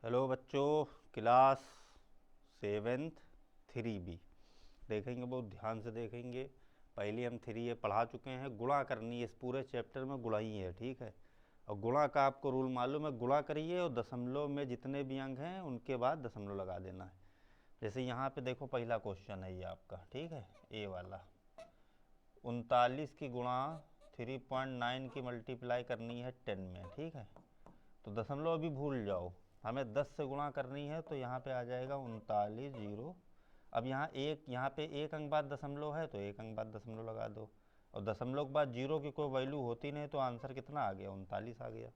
Hello बच्चों, class seventh 3B देखेंगे। बहुत ध्यान से देखेंगे। पहले हम 3A पढ़ा चुके हैं। गुणा करनी है, इस पूरे चैप्टर में गुणा ही है, ठीक है। और गुणा का आपको रूल मालूम है, गुणा करिए और दशमलव में जितने भी अंक हैं उनके बाद दशमलव लगा देना है। जैसे यहाँ पे देखो, पहला क्वेश्चन है ये आपका, ठीक है, ए वाला। 39 की गुणा 3.9 की मल्टीप्लाई करनी है 10 में, ठीक है। तो दशमलव अभी भूल जाओ, हमें 10 से गुणा करनी है, तो यहाँ पे आ जाएगा 39 जीरो। अब यहाँ पे एक अंक बाद दशमलव है, तो एक अंक बाद दशमलव लगा दो। और दशमलव के बाद जीरो की कोई वैल्यू होती नहीं, तो आंसर कितना आ गया? 39 आ गया।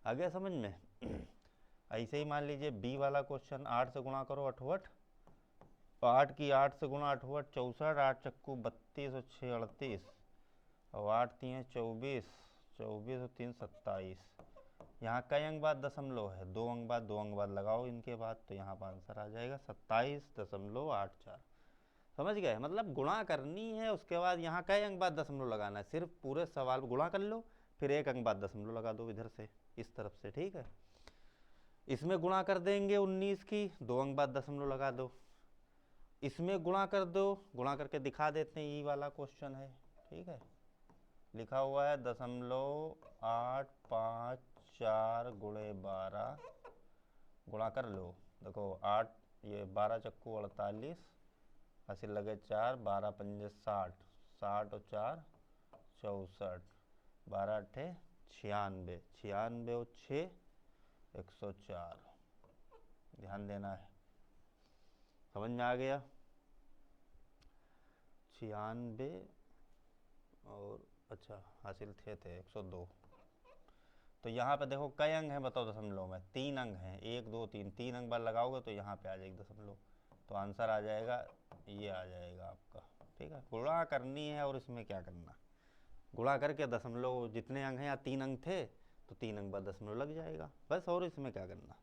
आ गया समझ में? ऐसे ही मान लीजिए बी वाला क्वेश्चन, 8 से गुणा करो 8 8 की 8 से गुणा 8 64, 8 चक्कू 32 और 6 38, और 8 3 24, 24 और 3 27। यहाँ कई अंक बाद दशमलव है? दो अंक बाद लगाओ इनके बाद, तो यहाँ पर आंसर आ जाएगा 27.84। समझ गए? मतलब गुणा करनी है, उसके बाद यहाँ कई अंक बाद दशमलव लगाना है। सिर्फ पूरे सवाल गुणा कर लो, फिर एक अंक बाद दशमलव लगा दो इधर से, इस तरफ से, ठीक है। इसमें गुणा कर देंगे 19 की, दो अंक बाद दशमलव लगा दो। इसमें गुणा कर दो, गुणा करके दिखा देते हैं, ये वाला क्वेश्चन है, ठीक है। लिखा हुआ है 0.854 गुणे 12, गुणा कर लो। देखो 8, ये 12 चक्कू 48, अस्सी लगे 4, 12 पंजे 60, 60 और 4 64, 12 अट्ठे 96, 96 और 6 104। ध्यान देना है। समझ में आ गया? 96 और अच्छा हासिल थे 102। तो यहाँ पे देखो कई अंक हैं, बताओ दशमलव में? 3 अंक हैं, 1 2 3, 3 अंक बार लगाओगे तो यहाँ पे आ जाएगी दशमलव, तो आंसर आ जाएगा, ये आ जाएगा आपका, ठीक है। गुणा करनी है, और इसमें क्या करना, गुणा करके दशमलव जितने अंक हैं, या 3 अंक थे तो 3 अंक बाद दशमलव लग जाएगा बस। और इसमें क्या करना,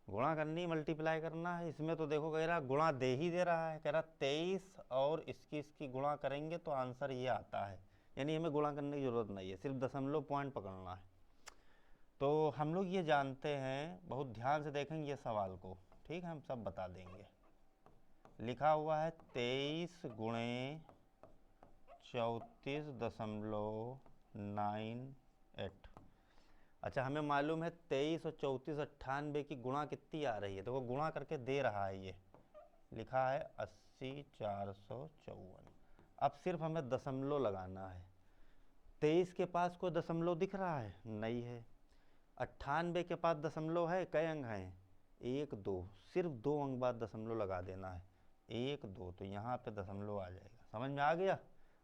गुणा करनी, मल्टीप्लाई करना है। इसमें तो देखो कह रहा गुणा दे ही दे रहा है, कह रहा 23 और इसकी गुणा करेंगे तो आंसर ये आता है, यानी हमें गुणा करने की जरूरत नहीं है, सिर्फ दशमलव पॉइंट पकड़ना है। तो हम लोग ये जानते हैं, बहुत ध्यान से देखेंगे ये सवाल को, ठीक है, हम सब बता देंगे। लिखा हुआ है 23 गुणे 34.98। अच्छा, हमें मालूम है 23 और 34 98 की गुणा कितनी आ रही है, तो वो गुणा करके दे रहा है। ये लिखा है 80,454। अब सिर्फ हमें दशमलव लगाना है। 23 के पास कोई दशमलव दिख रहा है? नहीं है। 98 के पास दशमलव है? कई अंक हैं? 1 2, सिर्फ 2 अंक बाद दशमलव लगा देना है, 1 2, तो यहाँ पे दशमलव आ जाएगा। समझ में आ गया?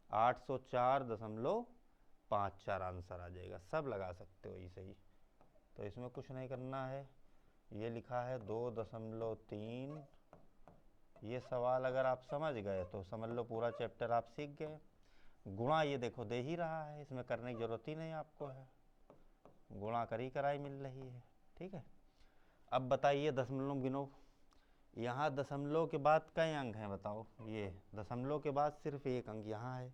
804.54 आंसर आ जाएगा। सब लगा सकते हो ऐसे ही, तो इसमें कुछ नहीं करना है। ये लिखा है 2.3। ये सवाल अगर आप समझ गए तो समझ लो पूरा चैप्टर आप सीख गए। गुणा ये देखो दे ही रहा है, इसमें करने की जरूरत ही नहीं आपको है, गुणा करी कराई मिल रही है, ठीक है। अब बताइए दशमलव गिनो। यहाँ दशमलव के बाद कई अंक हैं बताओ? ये दशमलव के बाद सिर्फ एक अंक यहाँ है,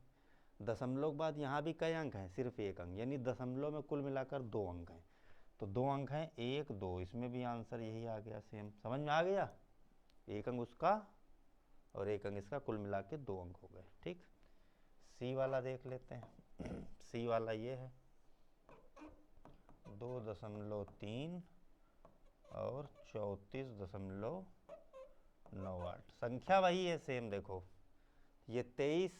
दशमलव के बाद यहाँ भी कई अंक हैं? सिर्फ एक अंक, यानी दशमलव में कुल मिलाकर 2 अंक हैं। तो 2 अंक हैं, 1 2, इसमें भी आंसर यही आ गया सेम। समझ में आ गया? एक अंक उसका और एक अंक इसका, कुल मिला के 2 अंक हो गए, ठीक। सी वाला देख लेते हैं। सी वाला ये है 2.3 और 34.98। संख्या वही है सेम, देखो ये 23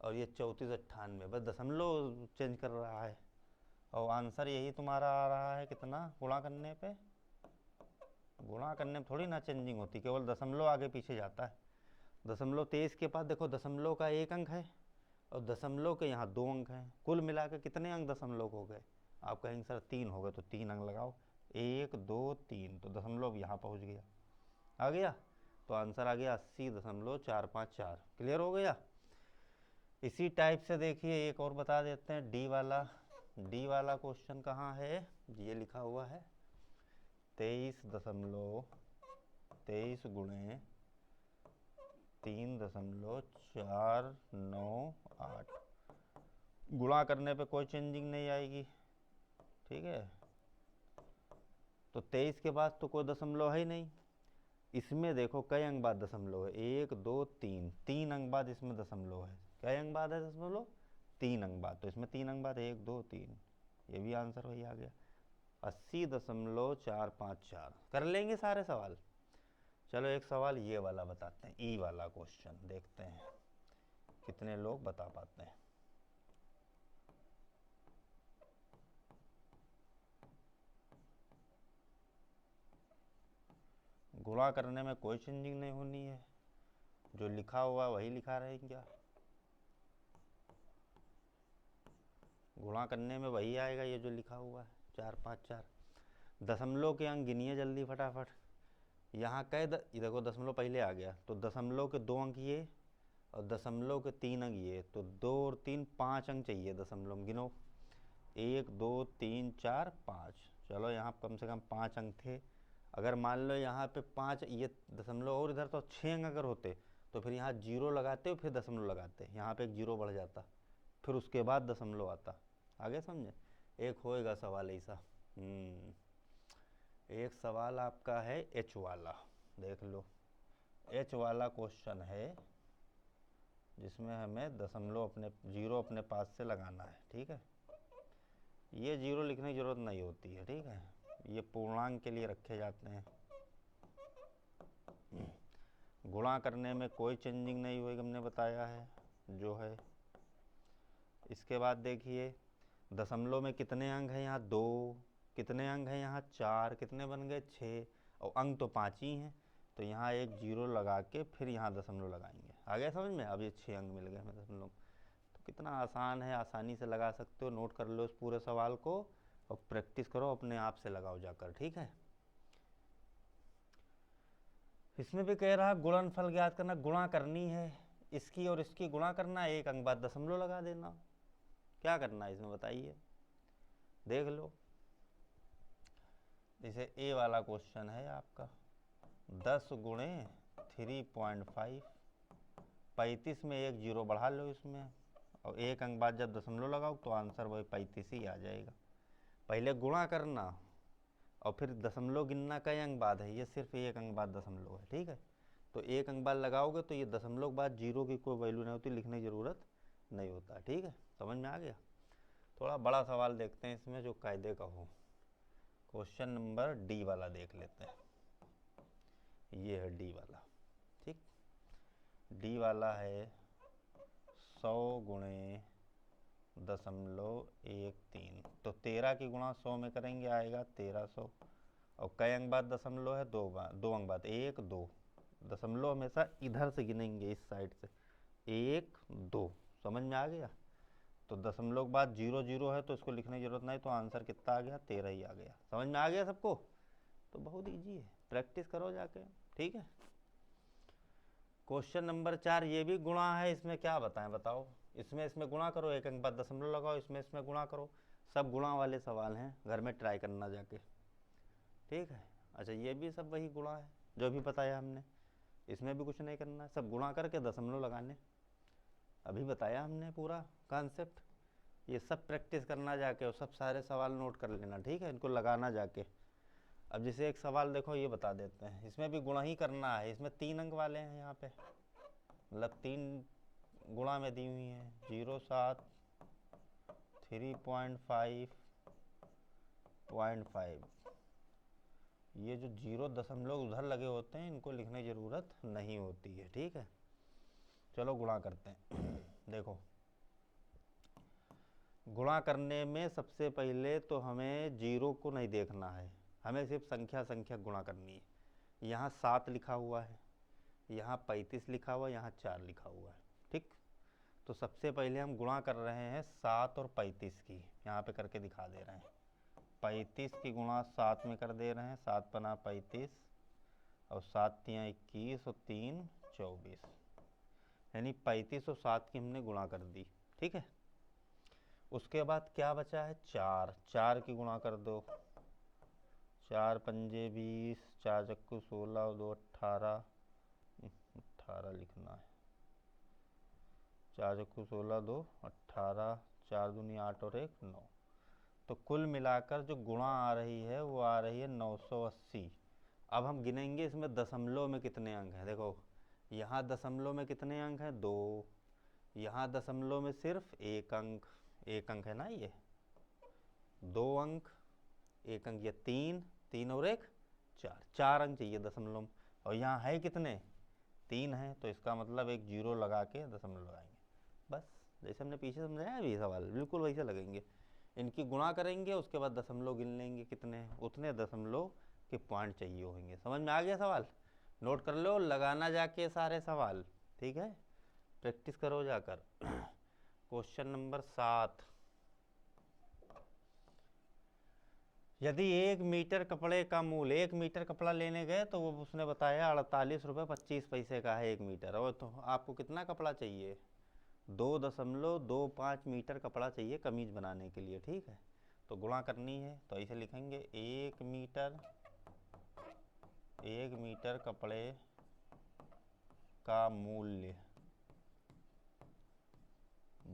और ये 34.98, बस दशमलव चेंज कर रहा है। और आंसर यही तुम्हारा आ रहा है कितना, गुणा करने पे? गुणा करने में थोड़ी ना चेंजिंग होती, केवल दशमलव आगे पीछे जाता है। दशमलव 23 के पास देखो दशमलव का एक अंक है, और दशमलव के यहाँ 2 अंक हैं, कुल मिला के कितने अंक दशमलव हो गए? आप कहेंगे सर 3 हो गए, तो 3 अंक लगाओ, 1 2 3, तो दशमलव यहाँ पहुँच गया, आ गया, तो आंसर आ गया 80.454। क्लियर हो गया? इसी टाइप से देखिए एक और बता देते हैं, डी वाला। डी वाला क्वेश्चन कहाँ है? ये लिखा हुआ है 23 गुणे 3.498। गुणा करने पे कोई चेंजिंग नहीं आएगी, ठीक है। तो 23 के बाद तो कोई दशमलव है ही नहीं। इसमें देखो कई अंक बाद दशमलव है, 1 2 3, 3 अंक बाद इसमें दशमलव है। कई अंक बाद है दशमलव? 3 अंक बाद। तो इसमें 3 अंक बाद 1 2 3, ये भी आंसर वही आ गया 80.454। कर लेंगे सारे सवाल। चलो एक सवाल ये वाला बताते हैं, ई वाला क्वेश्चन देखते हैं कितने लोग बता पाते हैं। गुणा करने में कोई चेंजिंग नहीं होनी है, जो लिखा हुआ वही लिखा रहेगा। क्या गुणा करने में वही आएगा, ये जो लिखा हुआ है 454। दशमलव के अंक गिनिए जल्दी फटाफट। यहाँ कई देखो दशमलव पहले आ गया, तो दशमलव के 2 अंक ये और दशमलव के 3 अंक ये, तो 2 और 3 5 अंक चाहिए दशमलव में। गिनो 1 2 3 4 5। चलो यहाँ कम से कम 5 अंक थे। अगर मान लो यहाँ पे 5 ये दशमलव और इधर तो 6 अंक अगर होते तो फिर यहाँ 0 लगाते और फिर दशमलव लगाते, यहाँ पे एक 0 बढ़ जाता, फिर उसके बाद दशमलव आता। आगे समझे? एक होएगा सवाल ऐसा। एक सवाल आपका है एच वाला, देख लो। एच वाला क्वेश्चन है जिसमें हमें दशमलव अपने 0 अपने पास से लगाना है, ठीक है। ये 0 लिखने की जरूरत नहीं होती है, ठीक है, ये पूर्णांक के लिए रखे जाते हैं। गुणा करने में कोई चेंजिंग नहीं होगी, हमने बताया है जो है। इसके बाद देखिए दशमलव में कितने अंक हैं, यहाँ 2, कितने अंक हैं यहाँ 4, कितने बन गए 6, और अंक तो 5 ही हैं, तो यहाँ एक 0 लगा के फिर यहाँ दशमलव लगाएंगे। आ गया समझ में? अब ये 6 अंक मिल गए हमें दशमलव। तो कितना आसान है, आसानी से लगा सकते हो। नोट कर लो इस पूरे सवाल को और प्रैक्टिस करो, अपने आप से लगाओ जाकर, ठीक है। इसमें भी कह रहा गुणनफल ज्ञात करना, गुणा करनी है इसकी और इसकी गुणा करना, एक अंक बाद दशमलव लगा देना। क्या करना है इसमें बताइए, देख लो। जैसे ए वाला क्वेश्चन है आपका 10 गुणे 3.5, 35 में एक 0 बढ़ा लो इसमें, और एक अंक बाद जब दशमलव लगाओ तो आंसर वही 35 ही आ जाएगा। पहले गुणा करना और फिर दशमलव गिनना कई अंक बाद है, ये सिर्फ एक अंक बाद दशमलव है, ठीक है। तो एक अंक बाद लगाओगे तो ये दशमलव के बाद 0 की कोई वैल्यू नहीं होती, लिखने की ज़रूरत नहीं होता, ठीक है। समझ में आ गया? थोड़ा बड़ा सवाल देखते हैं इसमें जो कायदे का हो। क्वेश्चन नंबर डी वाला देख लेते हैं। ये है डी वाला, ठीक। डी वाला है 100 गुणे 0.13, तो 13 की गुणा 100 में करेंगे आएगा 1300। और कई अंक बाद दशमलव है? 2 अंक बाद 1 2, दशमलव हमेशा इधर से गिनेंगे, इस साइड से 1 2। समझ में आ गया? तो दशमलव के बाद 0 0 है तो इसको लिखने की जरूरत नहीं, तो आंसर कितना आ गया? 13 ही आ गया। समझ में आ गया सबको? तो बहुत इजी है, प्रैक्टिस करो जाके, ठीक है। क्वेश्चन नंबर 4 ये भी गुणा है, इसमें क्या बताएं बताओ। इसमें गुणा करो, एक अंक बाद दशमलव लगाओ, इसमें गुणा करो। सब गुणा वाले सवाल हैं, घर में ट्राई करना जाके, ठीक है। अच्छा ये भी सब वही गुणा है जो भी बताया हमने, इसमें भी कुछ नहीं करना है, सब गुणा करके दशमलव लगाने, अभी बताया हमने पूरा कॉन्सेप्ट। ये सब प्रैक्टिस करना जाके और सब सारे सवाल नोट कर लेना, ठीक है, इनको लगाना जाके। अब जैसे एक सवाल देखो ये बता देते हैं, इसमें भी गुणा ही करना है, इसमें 3 अंक वाले हैं यहाँ पे, मतलब 3 गुणा में दी हुई हैं, 0 7 3.5.5। ये जो 0 दशमलव उधर लगे होते हैं इनको लिखने की ज़रूरत नहीं होती है, ठीक है। चलो गुणा करते हैं। देखो गुणा करने में सबसे पहले तो हमें 0 को नहीं देखना है, हमें सिर्फ संख्या गुणा करनी है। यहाँ 7 लिखा हुआ है, यहाँ 35 लिखा हुआ है, यहाँ 4 लिखा हुआ है, ठीक। तो सबसे पहले हम गुणा कर रहे हैं 7 और 35 की, यहाँ पे करके दिखा दे रहे हैं। 35 की गुणा 7 में कर दे रहे हैं, 7 पना 35 और 7 तियाँ 21 और 3 24, यानी 35 और 7 की हमने गुणा कर दी, ठीक है। उसके बाद क्या बचा है? 4 की गुणा कर दो, 4 पंजे 20, 4 चक्कू 16 और 2 18 लिखना है, 4 चक्कू 16 2 18, 4 दूनी 8 और 1 9। तो कुल मिलाकर जो गुणा आ रही है वो आ रही है 980। अब हम गिनेंगे इसमें दशमलव में कितने अंक हैं। देखो यहाँ दशमलव में कितने अंक हैं, 2। यहाँ दशमलव में सिर्फ एक अंक है ना, ये 2 अंक, 1 अंक, ये 3 और 1 4 अंक चाहिए दशमलव में। और यहाँ है कितने, 3 है, तो इसका मतलब एक जीरो लगा के दशमलव लगाएंगे। बस जैसे हमने पीछे समझाया भी सवाल बिल्कुल वैसे लगेंगे। इनकी गुणा करेंगे, उसके बाद दशमलव गिन लेंगे कितने, उतने दशमलव के पॉइंट चाहिए होंगे। समझ में आ गया सवाल? नोट कर लो, लगाना जाके सारे सवाल, ठीक है, प्रैक्टिस करो जाकर। क्वेश्चन नंबर 7, यदि 1 मीटर कपड़े का मूल्य, 1 मीटर कपड़ा लेने गए तो वो उसने बताया 48 रुपये 25 पैसे का है 1 मीटर। और तो आपको कितना कपड़ा चाहिए, 2.25 मीटर कपड़ा चाहिए कमीज बनाने के लिए, ठीक है। तो गुणा करनी है, तो ऐसे लिखेंगे 1 मीटर कपड़े का मूल्य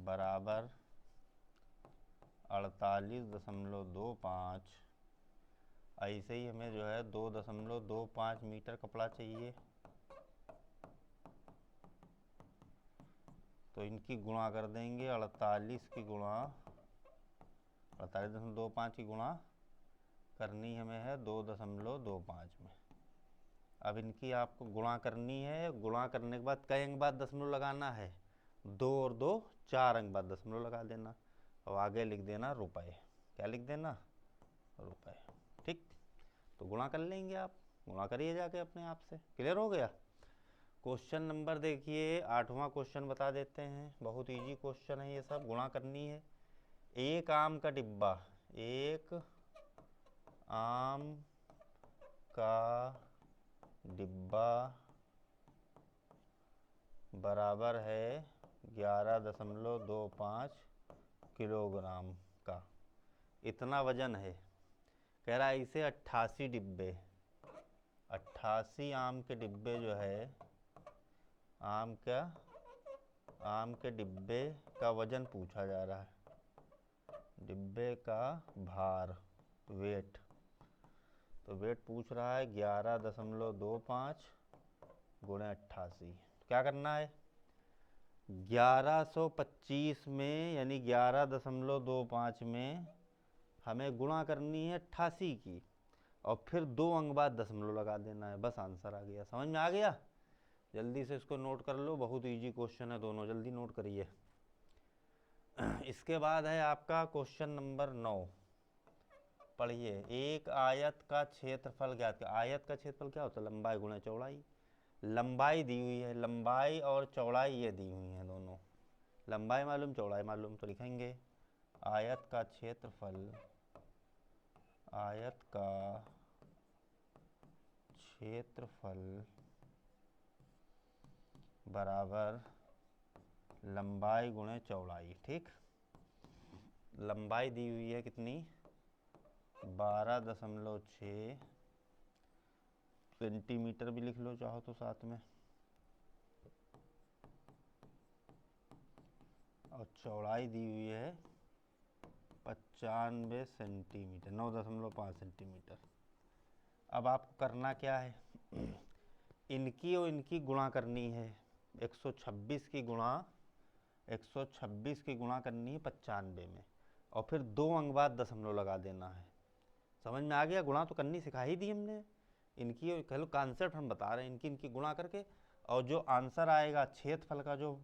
बराबर 48.25। ऐसे ही हमें जो है 2.25 मीटर कपड़ा चाहिए, तो इनकी गुणा कर देंगे 48 की गुणा 48.25 की गुणा करनी हमें है 2.25 में। अब इनकी आपको गुणा करनी है, गुणा करने के बाद कई अंक बाद दशमलव लगाना है, 2 और 2 4 अंक बाद दशमलव लगा देना। और आगे लिख देना रुपए, क्या लिख देना, रुपए, ठीक। तो गुणा कर लेंगे आप, गुणा करिए जाके अपने आप से। क्लियर हो गया? क्वेश्चन नंबर देखिए 8वां क्वेश्चन बता देते हैं, बहुत इजी क्वेश्चन है ये सब, गुणा करनी है। एक आम का डिब्बा, एक आम का डिब्बा बराबर है 11.25 किलोग्राम का, इतना वजन है। कह रहा है इसे 88 डिब्बे, 88 आम के डिब्बे जो है, आम के डिब्बे का वजन पूछा जा रहा है, डिब्बे का भार, वेट। तो वेट पूछ रहा है 11.25 गुणे 88। क्या करना है, 1125 में यानी 11.25 में हमें गुणा करनी है 88 की, और फिर 2 अंक बाद दशमलव लगा देना है, बस आंसर आ गया। समझ में आ गया? जल्दी से इसको नोट कर लो, बहुत इजी क्वेश्चन है दोनों, जल्दी नोट करिए। इसके बाद है आपका क्वेश्चन नंबर 9, पढ़िए। एक आयत का क्षेत्रफल ज्ञात। आयत का क्षेत्रफल क्या होता है, लंबाई गुणा चौड़ाई। लंबाई दी हुई है, लंबाई और चौड़ाई ये दी हुई हैं दोनों, लंबाई मालूम चौड़ाई मालूम, तो लिखेंगे आयत का क्षेत्रफल, आयत का क्षेत्रफल बराबर लंबाई गुणे चौड़ाई, ठीक। लंबाई दी हुई है कितनी, 12.6 सेंटीमीटर भी लिख लो चाहो तो साथ में, और चौड़ाई दी हुई है 95 सेंटीमीटर, 9.5 सेंटीमीटर। अब आपको करना क्या है, इनकी और इनकी गुणा करनी है, 126 की गुणा 126 की गुणा करनी है 95 में, और फिर 2 अंक बाद दशमलव लगा देना है। समझ में आ गया? गुणा तो करनी सिखा ही दी हमने, इनकी कह लो कॉन्सेप्ट हम बता रहे हैं, इनकी गुणा करके, और जो आंसर आएगा क्षेत्रफल का, जो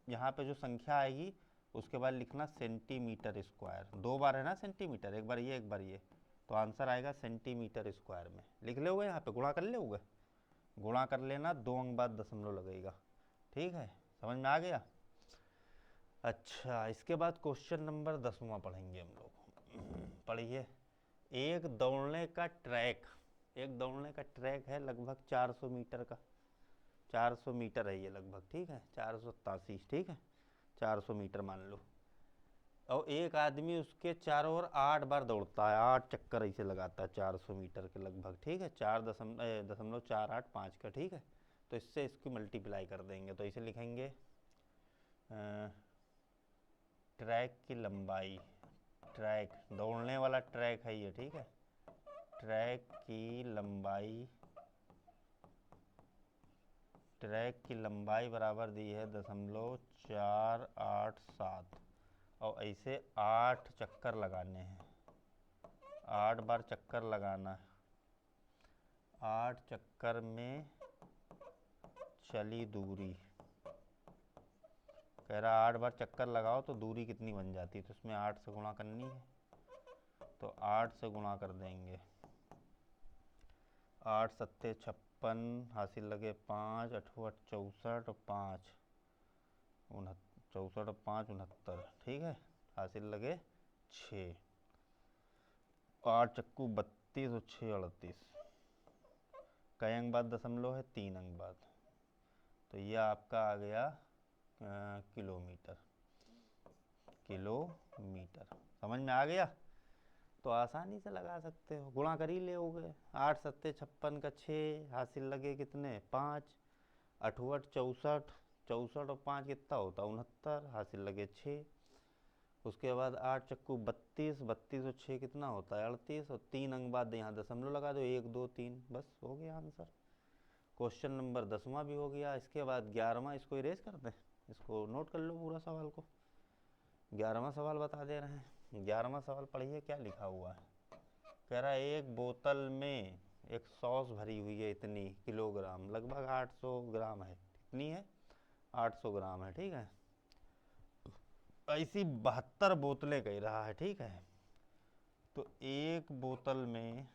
यहाँ पे जो संख्या आएगी उसके बाद लिखना सेंटीमीटर स्क्वायर। 2 बार है ना सेंटीमीटर, एक बार ये एक बार ये, तो आंसर आएगा सेंटीमीटर स्क्वायर में। लिख लोगे यहाँ पे, गुणा कर लोगे, गुणा कर लेना, 2 अंक बाद दशमलव लगेगा, ठीक है। समझ में आ गया? अच्छा, इसके बाद क्वेश्चन नंबर 10वां पढ़ेंगे हम लोग। पढ़िए। एक दौड़ने का ट्रैक है लगभग 400 मीटर का, 400 मीटर है ये लगभग, ठीक है, 487, ठीक है, 400 मीटर मान लो। और एक आदमी उसके चारों ओर 8 बार दौड़ता है, 8 चक्कर ऐसे लगाता है 400 मीटर के लगभग, ठीक है, 4.485 का, ठीक है। तो इससे इसकी मल्टीप्लाई कर देंगे, तो इसे लिखेंगे ट्रैक की लंबाई, ट्रैक दौड़ने वाला ट्रैक है ये, ठीक है, ट्रैक की लंबाई बराबर दी है 0.487 और ऐसे 8 चक्कर लगाने हैं, 8 बार चक्कर लगाना है। 8 चक्कर में चली दूरी, कह रहा 8 बार चक्कर लगाओ तो दूरी कितनी बन जाती है, तो इसमें 8 से गुणा करनी है, तो 8 से गुणा कर देंगे। 8 सत्ते 56, हासिल लगे 5, 8 64 और 5 64 और 5 69, ठीक है, हासिल लगे 6, 8 चक्कू 32 और 6 38। कई अंक बाद दशमलव है, 3 अंक बाद, तो ये आपका आ गया किलोमीटर। समझ में आ गया? तो आसानी से लगा सकते हो, गुणा कर ही लोगे। 8 सत्ते 56 का 6, हासिल लगे कितने 5, 8 64, 64 और 5 कितना होता 69, हासिल लगे 6। उसके बाद 8 चक्कू 32, 32 और 6 कितना होता है 38, और 3 अंक बाद यहाँ दशमलव लगा दो, 1 2 3, बस हो गया आंसर। क्वेश्चन नंबर 10वां भी हो गया। इसके बाद 11वां, इसको इरेज कर दें, इसको नोट कर लो पूरा सवाल को। 11वां सवाल बता दे रहे हैं। 11वां सवाल पढ़िए क्या लिखा हुआ है। कह रहा है एक बोतल में एक सॉस भरी हुई है, इतनी किलोग्राम, लगभग 800 ग्राम है। कितनी है 800 ग्राम है, ठीक है। ऐसी 72 बोतलें कह रहा है, ठीक है। तो एक बोतल में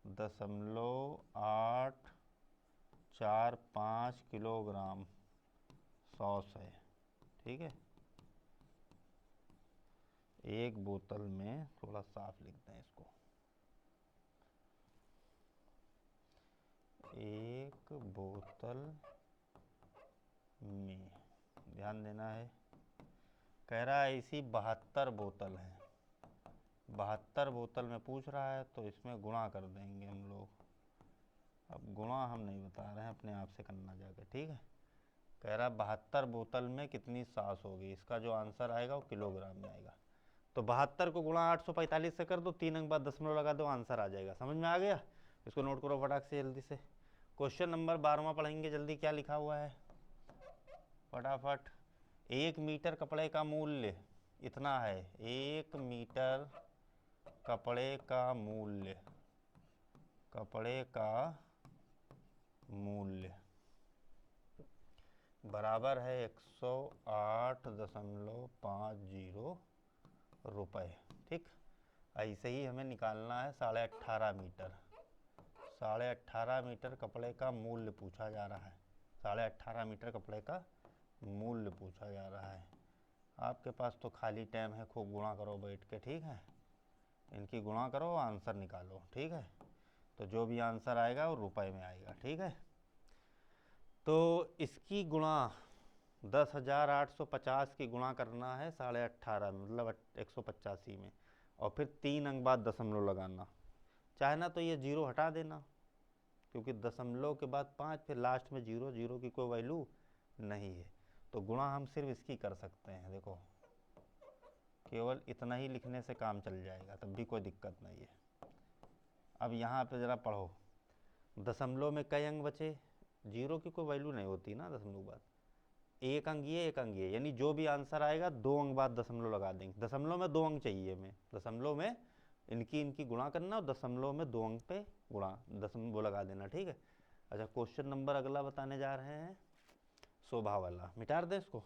0.845 किलोग्राम सॉस है, ठीक है। एक बोतल में, थोड़ा साफ लिखते हैं इसको, एक बोतल में, ध्यान देना है। कह रहा है ऐसी 72 बोतल है, 72 बोतल में पूछ रहा है, तो इसमें गुणा कर देंगे हम लोग। अब गुणा हम नहीं बता रहे हैं, अपने आप से करना जाके, ठीक है। कह रहा 72 बोतल में कितनी सांस होगी, इसका जो आंसर आएगा वो किलोग्राम में आएगा। तो 72 को गुणा 845 से कर दो, 3 अंक बाद दशमलव लगा दो, आंसर आ जाएगा। समझ में आ गया? इसको नोट करो फटाक से जल्दी से। क्वेश्चन नंबर 12वां पढ़ेंगे जल्दी। क्या लिखा हुआ है फटाफट। 1 मीटर कपड़े का मूल्य इतना है, 1 मीटर कपड़े का मूल्य बराबर है 108.50 रुपये, ठीक। ऐसे ही हमें निकालना है 18.5 मीटर। 18.5 मीटर कपड़े का मूल्य पूछा जा रहा है। 18.5 मीटर कपड़े का मूल्य पूछा जा रहा है। आपके पास तो खाली टाइम है, खूब गुणा करो बैठ के, ठीक है। इनकी गुणा करो, आंसर निकालो, ठीक है। तो जो भी आंसर आएगा वो रुपए में आएगा, ठीक है। तो इसकी गुणा 10,850 की गुणा करना है 18.5 मतलब 185 में, और फिर 3 अंक बाद दशमलव लगाना। चाहे ना तो ये 0 हटा देना, क्योंकि दशमलव के बाद 5, फिर लास्ट में 0, 0 की कोई वैल्यू नहीं है। तो गुणा हम सिर्फ इसकी कर सकते हैं, देखो केवल इतना ही लिखने से काम चल जाएगा, तब भी कोई दिक्कत नहीं है। अब यहाँ पे ज़रा पढ़ो, दशमलव में कई अंक बचे, 0 की कोई वैल्यू नहीं होती ना दशमलव बाद, एक अंक ये एक अंक ये, यानी जो भी आंसर आएगा 2 अंक बाद दशमलव लगा देंगे। दशमलव में 2 अंक चाहिए हमें, दशमलव में इनकी गुणा करना और दशमलव में 2 अंक पे गुणा दशमलव लगा देना, ठीक है। अच्छा, क्वेश्चन नंबर अगला बताने जा रहे हैं, शोभा वाला। मिटा दे इसको,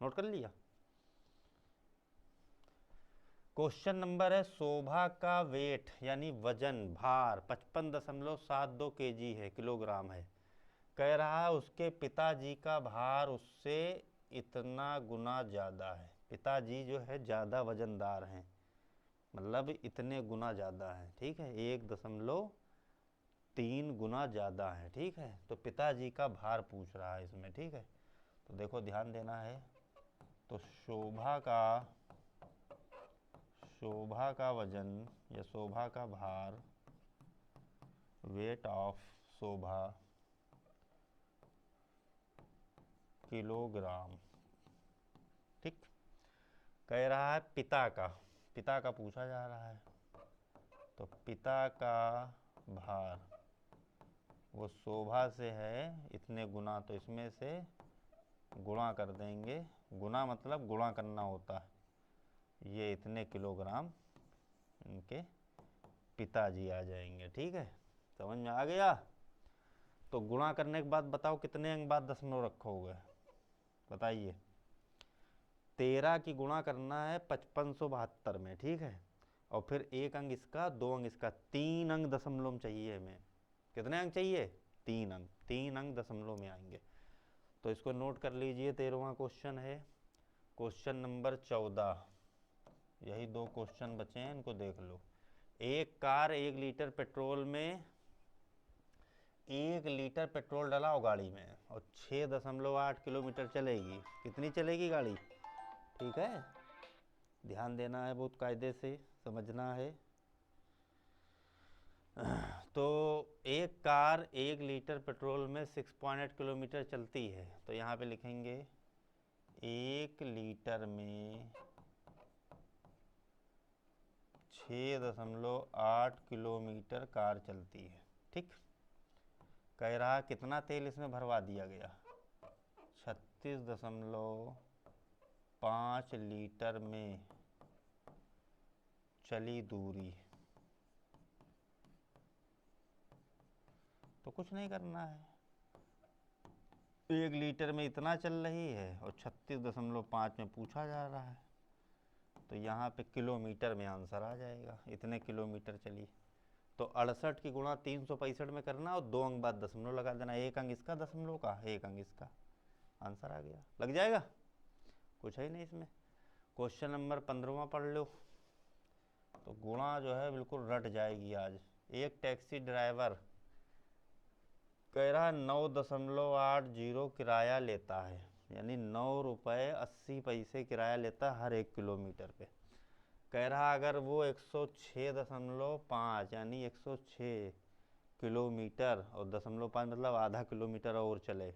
नोट कर लिया। क्वेश्चन नंबर है, शोभा का वेट यानी वजन, भार 55.72 kg है, किलोग्राम है। कह रहा है उसके पिताजी का भार उससे इतना गुना ज़्यादा है। पिताजी जो है ज़्यादा वजनदार हैं, मतलब इतने गुना ज़्यादा है, ठीक है, 1.3 गुना ज़्यादा है, ठीक है। तो पिताजी का भार पूछ रहा है इसमें, ठीक है। तो देखो ध्यान देना है। तो शोभा का वजन या शोभा का भार, वेट ऑफ शोभा किलोग्राम, ठीक। कह रहा है पिता का पूछा जा रहा है। तो पिता का भार वो शोभा से है इतने गुना, तो इसमें से गुणा कर देंगे। गुना मतलब गुणा करना होता है। ये इतने किलोग्राम इनके पिताजी आ जाएंगे। ठीक है, समझ में आ गया। तो गुणा करने के बाद बताओ कितने अंक बाद दशमलव रखोगे, बताइए। 13 की गुणा करना है 5572 में। ठीक है, और फिर 1 अंक इसका, 2 अंक इसका, 3 अंक दशमलव में चाहिए हमें। कितने अंक चाहिए? 3 अंक। 3 अंक दशमलव में आएंगे। तो इसको नोट कर लीजिए। 13वां क्वेश्चन है क्वेश्चन नंबर 14। यही 2 क्वेश्चन बचे हैं, इनको देख लो। एक कार 1 लीटर पेट्रोल में 1 लीटर पेट्रोल डला हो गाड़ी में और 6.8 किलोमीटर चलेगी। कितनी चलेगी गाड़ी? ठीक है, ध्यान देना है, बहुत कायदे से समझना है। तो एक कार 1 लीटर पेट्रोल में 6.8 किलोमीटर चलती है। तो यहाँ पे लिखेंगे 1 लीटर में 6.8 किलोमीटर कार चलती है। ठीक, कह रहा कितना तेल इसमें भरवा दिया गया? 36.5 लीटर में चली दूरी। तो कुछ नहीं करना है, 1 लीटर में इतना चल रही है और 36.5 में पूछा जा रहा है। तो यहाँ पे किलोमीटर में आंसर आ जाएगा, इतने किलोमीटर चली। तो 68 की गुणा 365 में करना और 2 अंक बाद दशमलव लगा देना। 1 अंक इसका दशमलव का, 1 अंक इसका, आंसर आ गया। लग जाएगा, कुछ है नहीं इसमें। क्वेश्चन नंबर 15वां पढ़ लो। तो गुणा जो है बिल्कुल रट जाएगी आज। एक टैक्सी ड्राइवर कह रहा 9.80 किराया लेता है, यानी 9 रुपये 80 पैसे किराया लेता है हर 1 किलोमीटर पे। कह रहा अगर वो 106.5 यानी 106 किलोमीटर और 0.5 मतलब आधा किलोमीटर और चले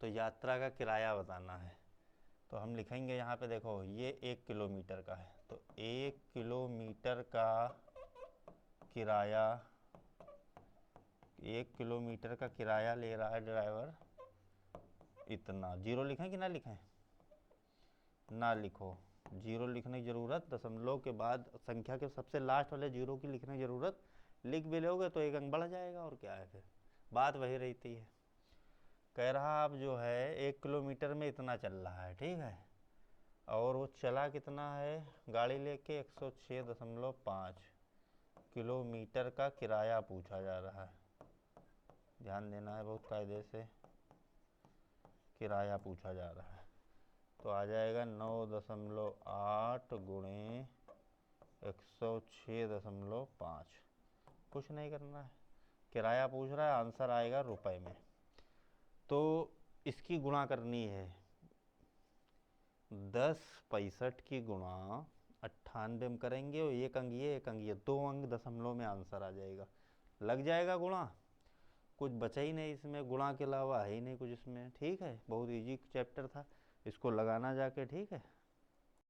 तो यात्रा का किराया बताना है। तो हम लिखेंगे यहाँ पे, देखो ये 1 किलोमीटर का है, तो 1 किलोमीटर का किराया, 1 किलोमीटर का किराया ले रहा है ड्राइवर इतना। जीरो लिखें कि ना लिखें? ना लिखो, जीरो लिखने की ज़रूरत, दशमलव के बाद संख्या के सबसे लास्ट वाले जीरो की लिखने की ज़रूरत। लिख भी लोगे तो 1 अंक बढ़ जाएगा, और क्या है, फिर बात वही रहती है। कह रहा अब जो है 1 किलोमीटर में इतना चल रहा है। ठीक है, और वो चला कितना है गाड़ी लेके? 106.5 किलोमीटर का किराया पूछा जा रहा है। ध्यान देना है बहुत कायदे से, किराया पूछा जा रहा है। तो आ जाएगा 9.8 गुणे 106.5। कुछ नहीं करना है, किराया पूछ रहा है, आंसर आएगा रुपए में। तो इसकी गुणा करनी है। 10.65 की गुणा 98 में करेंगे और 1 अंक ये 1 अंक ये, 2 अंक दशमलव में आंसर आ जाएगा। लग जाएगा गुणा, कुछ बचा ही नहीं इसमें, गुणा के अलावा है ही नहीं कुछ इसमें। ठीक है, बहुत इजी चैप्टर था, इसको लगाना जाके। ठीक है।